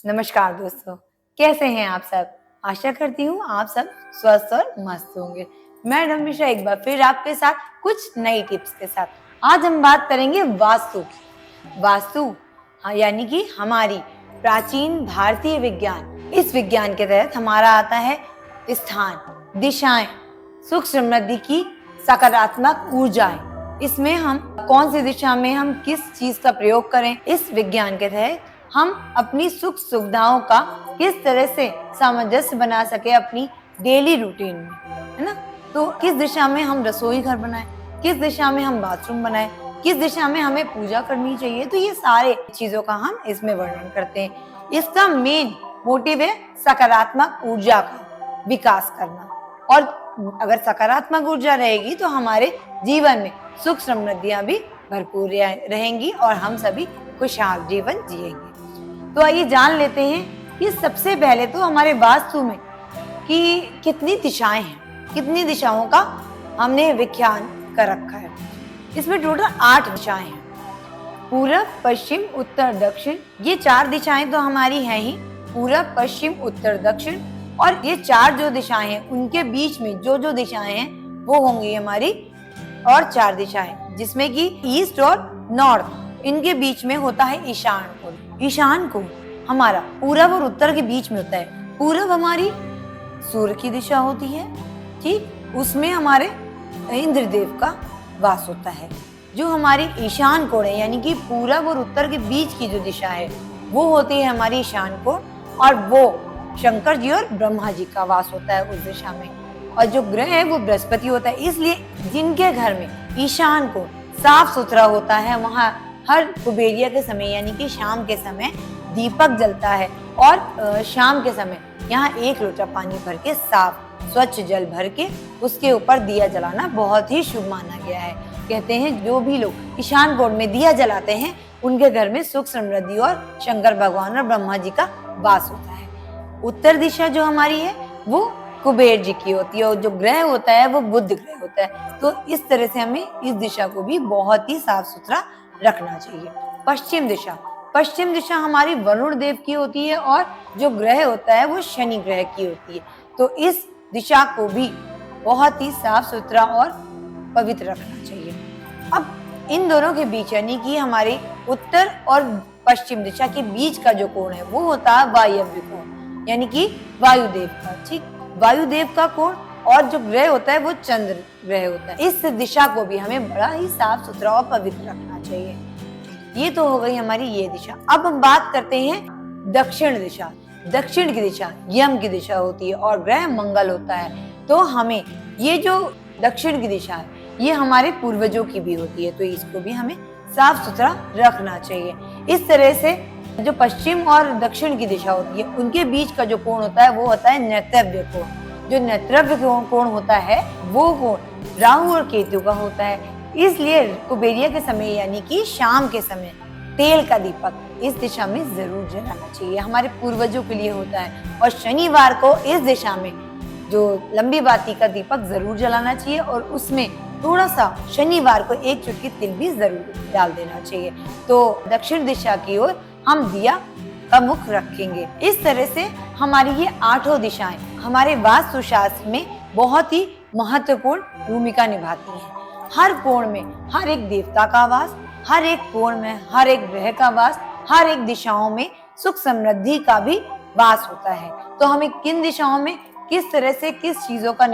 नमस्कार दोस्तों, कैसे हैं आप सब। आशा करती हूँ आप सब स्वस्थ और मस्त होंगे। मैं रमेशा एक बार फिर आपके साथ कुछ नई टिप्स के साथ आज हम बात करेंगे वास्तु की। वास्तु यानी कि हमारी प्राचीन भारतीय विज्ञान। इस विज्ञान के तहत हमारा आता है स्थान, दिशाएं, सुख समृद्धि की सकारात्मक ऊर्जाएं। इसमें हम कौन सी दिशा में हम किस चीज का प्रयोग करें, इस विज्ञान के तहत हम अपनी सुख सुविधाओं का किस तरह से सामंजस्य बना सके अपनी डेली रूटीन में, है ना। तो किस दिशा में हम रसोई घर बनाएं, किस दिशा में हम बाथरूम बनाएं, किस दिशा में हमें पूजा करनी चाहिए, तो ये सारे चीजों का हम इसमें वर्णन करते हैं। इसका मेन मोटिव है सकारात्मक ऊर्जा का विकास करना, और अगर सकारात्मक ऊर्जा रहेगी तो हमारे जीवन में सुख समृद्धियां भी भरपूर रहेंगी और हम सभी खुशहाल जीवन जिएंगे। तो आइए जान लेते हैं कि सबसे पहले तो हमारे वास्तु में कि कितनी दिशाएं हैं, कितनी दिशाओं का हमने विज्ञान कर रखा है। इसमें टोटल 8 दिशाएं हैं, पूरब, पश्चिम, उत्तर, दक्षिण। ये 4 दिशाएं तो हमारी हैं ही, पूरब, पश्चिम, उत्तर, दक्षिण। और ये 4 जो दिशाएं हैं उनके बीच में जो जो दिशाएं हैं वो होंगी हमारी और 4 दिशाएं, जिसमें कि ईस्ट और नॉर्थ, इनके बीच में होता है ईशान कोण। ईशान कोण हमारा पूरब और उत्तर के बीच में होता है। पूरब हमारी सूर्य की दिशा होती है, ठीक, उसमें हमारे इंद्रदेव का वास होता है। जो हमारी ईशान कोण है यानी कि पूरब और उत्तर के बीच की जो दिशा है वो होती है हमारी ईशान कोण, और वो शंकर जी और ब्रह्मा जी का वास होता है उस दिशा में। और जो ग्रह है वो बृहस्पति होता है। इसलिए जिनके घर में ईशान कोण साफ सुथरा होता है वहाँ हर कुबेरिया के समय यानी कि शाम के समय दीपक जलता है, और शाम के समय यहाँ 1 लोटा पानी भर के साफ स्वच्छ जल भर के उसके ऊपर दिया जलाना बहुत ही शुभ माना गया है। कहते हैं जो भी लोग ईशान कोण में दिया जलाते हैं उनके घर में सुख समृद्धि और शंकर भगवान और ब्रह्मा जी का वास होता है। उत्तर दिशा जो हमारी है वो कुबेर जी की होती है, और जो ग्रह होता है वो बुध ग्रह होता है। तो इस तरह से हमें इस दिशा को भी बहुत ही साफ सुथरा रखना चाहिए। पश्चिम दिशा, पश्चिम दिशा हमारी वरुण देव की होती है, और जो ग्रह होता है वो शनि ग्रह की होती है। तो इस दिशा को भी बहुत ही साफ सुथरा और पवित्र रखना चाहिए। अब इन दोनों के बीच यानी कि हमारे उत्तर और पश्चिम दिशा के बीच का जो कोण है वो होता है वायव्य कोण, यानी कि वायुदेव का, ठीक, वायुदेव का कोण। और जो ग्रह होता है वो चंद्र ग्रह होता है। इस दिशा को भी हमें बड़ा ही साफ सुथरा और पवित्र रखना चाहिए। ये तो हो गई हमारी ये दिशा। अब हम बात करते हैं दक्षिण दिशा। दक्षिण की दिशा यम की दिशा होती है और ग्रह मंगल होता है। तो हमें ये जो दक्षिण की दिशा है ये हमारे पूर्वजों की भी होती है, तो इसको भी हमें साफ सुथरा रखना चाहिए। इस तरह से जो पश्चिम और दक्षिण की दिशा होती है उनके बीच का जो कोण होता है वो होता है नेत्रव्य कोण। जो नेत्रव्य कोण होता है वो कोण राहु और केतु का होता है। इसलिए कुबेरिया के समय यानी कि शाम के समय तेल का दीपक इस दिशा में जरूर जलाना चाहिए, हमारे पूर्वजों के लिए होता है। और शनिवार को इस दिशा में जो लंबी बाती का दीपक जरूर जलाना चाहिए, और उसमें थोड़ा सा शनिवार को 1 चुटकी तिल भी जरूर डाल देना चाहिए। तो दक्षिण दिशा की ओर हम दिया का मुख रखेंगे। इस तरह से हमारी ये 8 दिशाएं हमारे वास्तुशास्त्र में बहुत ही महत्वपूर्ण भूमिका निभाती हैं। हर कोण में हर एक देवता का वास, हर एक कोण में हर एक ग्रह का वास, हर एक दिशाओं में सुख समृद्धि का भी वास होता है। तो हमें किन दिशाओं में किस तरह से किन चीजों का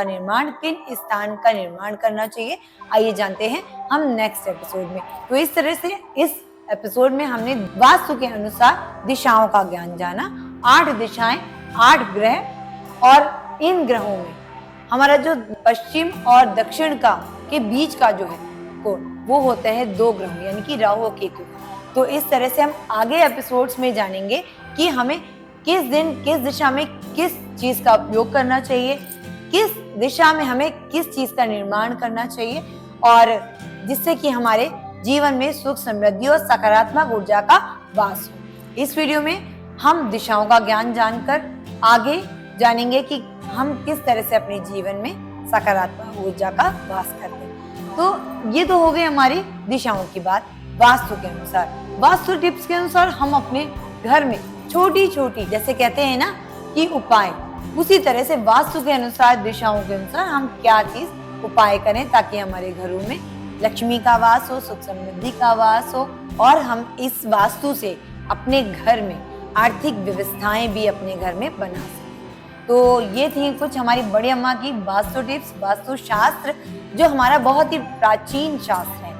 निर्माण, किन स्थान का निर्माण करना चाहिए, आइए जानते हैं हम नेक्स्ट एपिसोड में। तो इस तरह से इस एपिसोड में हमने वास्तु के अनुसार दिशाओं का ज्ञान जाना। 8 दिशाएं, 8 ग्रह, और इन ग्रहों में हमारा जो पश्चिम और दक्षिण का के बीच का जो है कोण वो होते हैं 2 ग्रह यानी कि राहु और केतु। तो इस तरह से हम आगे एपिसोड्स में जानेंगे कि हमें किस दिन किस दिशा में किस चीज का उपयोग करना चाहिए, किस दिशा में हमें किस चीज का निर्माण करना चाहिए, और जिससे कि हमारे जीवन में सुख समृद्धि और सकारात्मक ऊर्जा का वास हो। इस वीडियो में हम दिशाओं का ज्ञान जानकर आगे जानेंगे कि हम किस तरह से अपने जीवन में सकारात्मक ऊर्जा का वास करते हैं। तो ये तो हो गई हमारी दिशाओं की बात वास्तु के अनुसार। वास्तु टिप्स के अनुसार हम अपने घर में छोटी छोटी, जैसे कहते हैं ना कि उपाय, उसी तरह से वास्तु के अनुसार, दिशाओं के अनुसार हम क्या चीज उपाय करें ताकि हमारे घरों में लक्ष्मी का वास हो, सुख समृद्धि का वास हो, और हम इस वास्तु से अपने घर में आर्थिक व्यवस्थाएं भी अपने घर में बना सकें। तो ये थी कुछ हमारी बड़ी अम्मा की वास्तु टिप्स, वास्तु शास्त्र, जो हमारा बहुत ही प्राचीन शास्त्र है।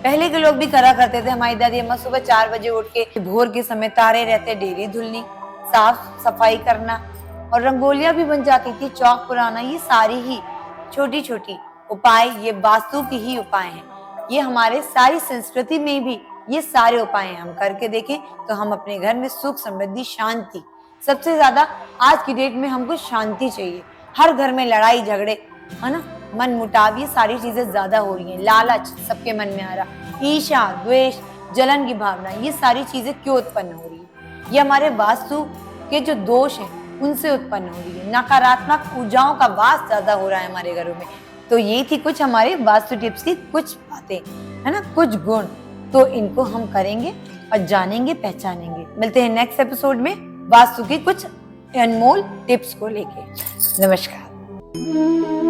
पहले के लोग भी करा करते थे। हमारी दादी अम्मा सुबह 4 बजे उठ के भोर के समय तारे रहते, डेरी धुलनी, साफ सफाई करना, और रंगोलियां भी बन जाती थी, चौक पुराना, ये सारी ही छोटी छोटी उपाय, ये वास्तु की ही उपाय हैं। ये हमारे सारी संस्कृति में भी ये सारे उपाय हम करके देखें तो हम अपने घर में सुख समृद्धि शांति, सबसे ज्यादा आज की डेट में हमको शांति चाहिए। हर घर में लड़ाई झगड़े, है ना, मन मुटाव, ये सारी चीजें ज्यादा हो रही हैं। लालच सबके मन में आ रहा, ईर्ष्या, द्वेष, जलन की भावना, ये सारी चीजें क्यों उत्पन्न हो रही है? ये हमारे वास्तु के जो दोष हैं उनसे उत्पन्न हो रही है। नकारात्मक ऊर्जाओं का वास ज्यादा हो रहा है हमारे घरों में। तो ये थी कुछ हमारे वास्तु टिप्स की कुछ बातें, है ना, कुछ गुण। तो इनको हम करेंगे और जानेंगे, पहचानेंगे। मिलते हैं नेक्स्ट एपिसोड में वास्तु की कुछ अनमोल टिप्स को लेके। नमस्कार।